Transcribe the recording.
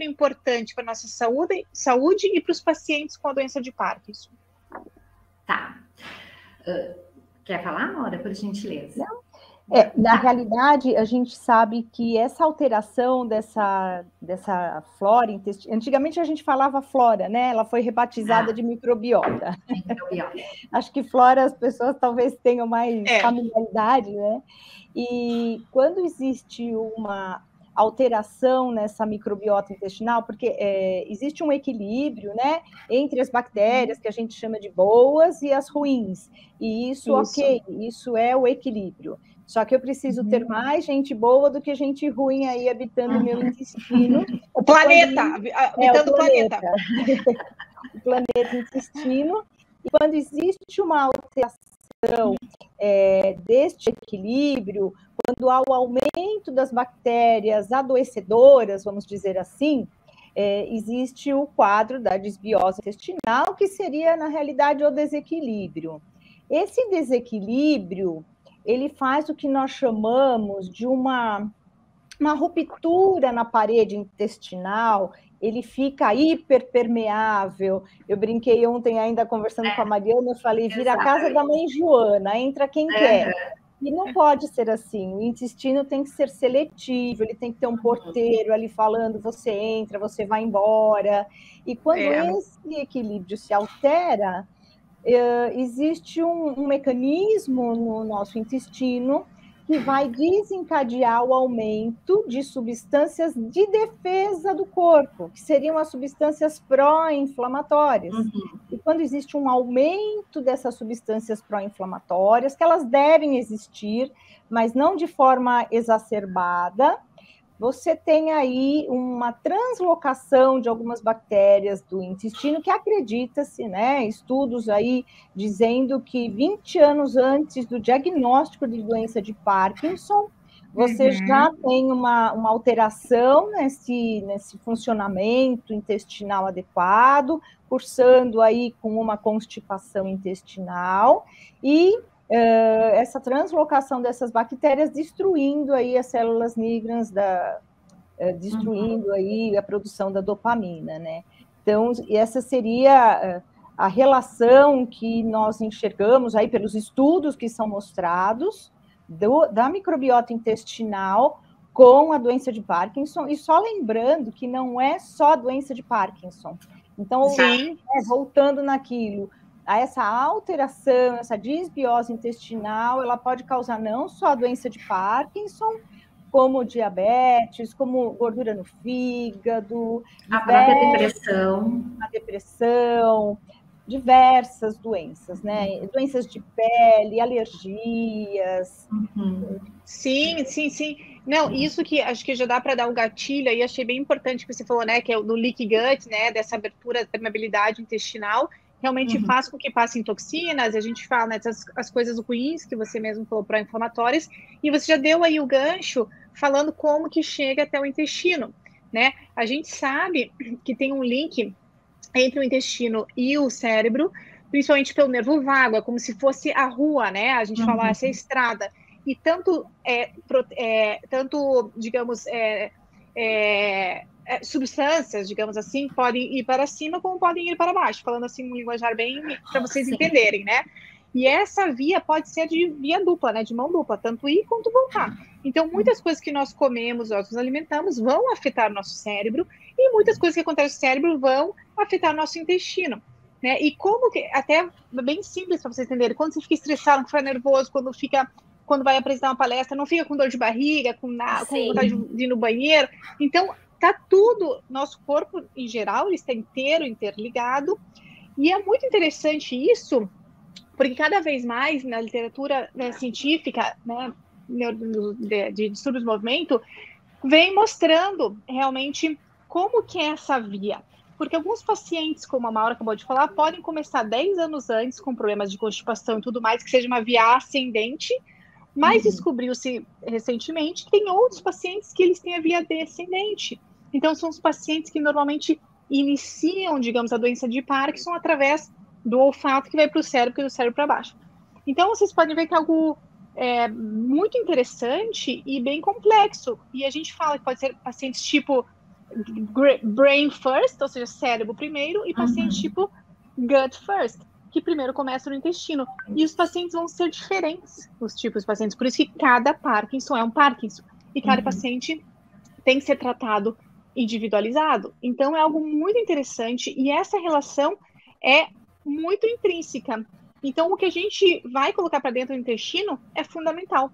super importante para a nossa saúde e para os pacientes com a doença de Parkinson. Tá. Quer falar, Nora, por gentileza? Não. Na realidade, a gente sabe que essa alteração dessa flora intestinal... Antigamente a gente falava flora, né? Ela foi rebatizada de microbiota. Acho que flora as pessoas talvez tenham mais familiaridade, né? E quando existe uma alteração nessa microbiota intestinal, porque existe um equilíbrio, né, entre as bactérias, que a gente chama de boas, e as ruins. E isso. Ok, isso é o equilíbrio. Só que eu preciso ter mais gente boa do que gente ruim aí habitando o meu intestino. O planeta, habitando o planeta. O planeta intestino. E quando existe uma alteração deste equilíbrio, quando há o aumento das bactérias adoecedoras, vamos dizer assim, existe o quadro da disbiose intestinal, que seria, na realidade, o desequilíbrio. Esse desequilíbrio, ele faz o que nós chamamos de uma ruptura na parede intestinal, ele fica hiperpermeável. Eu brinquei ontem ainda conversando com a Mariana, eu falei, vira a casa da mãe Joana, entra quem quer. E não pode ser assim, o intestino tem que ser seletivo, ele tem que ter um porteiro ali falando, você entra, você vai embora. E quando esse equilíbrio se altera, existe um mecanismo no nosso intestino que vai desencadear o aumento de substâncias de defesa do corpo, que seriam as substâncias pró-inflamatórias. E quando existe um aumento dessas substâncias pró-inflamatórias, que elas devem existir, mas não de forma exacerbada, você tem aí uma translocação de algumas bactérias do intestino que acredita-se, né, estudos aí dizendo que 20 anos antes do diagnóstico de doença de Parkinson, você já tem uma alteração nesse funcionamento intestinal adequado, cursando aí com uma constipação intestinal e essa translocação dessas bactérias destruindo aí as células nigrans, destruindo aí a produção da dopamina, né? Então, essa seria a relação que nós enxergamos aí pelos estudos que são mostrados da microbiota intestinal com a doença de Parkinson, e só lembrando que não é só a doença de Parkinson. Então, voltando naquilo, essa alteração, essa disbiose intestinal, ela pode causar não só a doença de Parkinson, como diabetes, como gordura no fígado, a própria depressão, diversas doenças, né? Doenças de pele, alergias. Sim. Não, isso que acho que já dá para dar um gatilho aí, achei bem importante que você falou, né, que é o do leaky gut, né, dessa abertura da permeabilidade intestinal, realmente faz com que passem toxinas, a gente fala, né, as coisas ruins que você mesmo falou, pró-inflamatórias, e você já deu aí o gancho falando como que chega até o intestino, né? A gente sabe que tem um link entre o intestino e o cérebro, principalmente pelo nervo vago, é como se fosse a rua, né? A gente fala essa estrada. E tanto, digamos, substâncias, digamos assim, podem ir para cima como podem ir para baixo, falando assim um linguajar bem para vocês entenderem, né? E essa via pode ser de via dupla, né? De mão dupla, tanto ir quanto voltar. Então, muitas coisas que nós comemos, nós nos alimentamos, vão afetar o nosso cérebro, e muitas coisas que acontecem no cérebro vão afetar o nosso intestino, né? E como que, até bem simples para vocês entenderem, quando você fica estressado, quando fica nervoso, quando vai apresentar uma palestra, não fica com dor de barriga, com vontade de ir no banheiro. Então, tá tudo, nosso corpo em geral, ele está inteiro, interligado, e é muito interessante isso, porque cada vez mais na literatura, né, científica, né, de distúrbios do movimento, vem mostrando realmente como que é essa via. Porque alguns pacientes, como a Maura acabou de falar, podem começar 10 anos antes com problemas de constipação e tudo mais, que seja uma via ascendente, mas descobriu-se recentemente que tem outros pacientes que eles têm a via descendente. Então, são os pacientes que normalmente iniciam, digamos, a doença de Parkinson através do olfato que vai para o cérebro e do cérebro para baixo. Então, vocês podem ver que é algo muito interessante e bem complexo. E a gente fala que pode ser pacientes tipo brain first, ou seja, cérebro primeiro, e paciente tipo gut first, que primeiro começa no intestino. E os pacientes vão ser diferentes, os tipos de pacientes. Por isso que cada Parkinson é um Parkinson. E cada paciente tem que ser tratado individualizado. Então, é algo muito interessante. E essa relação é muito intrínseca. Então, o que a gente vai colocar para dentro do intestino é fundamental.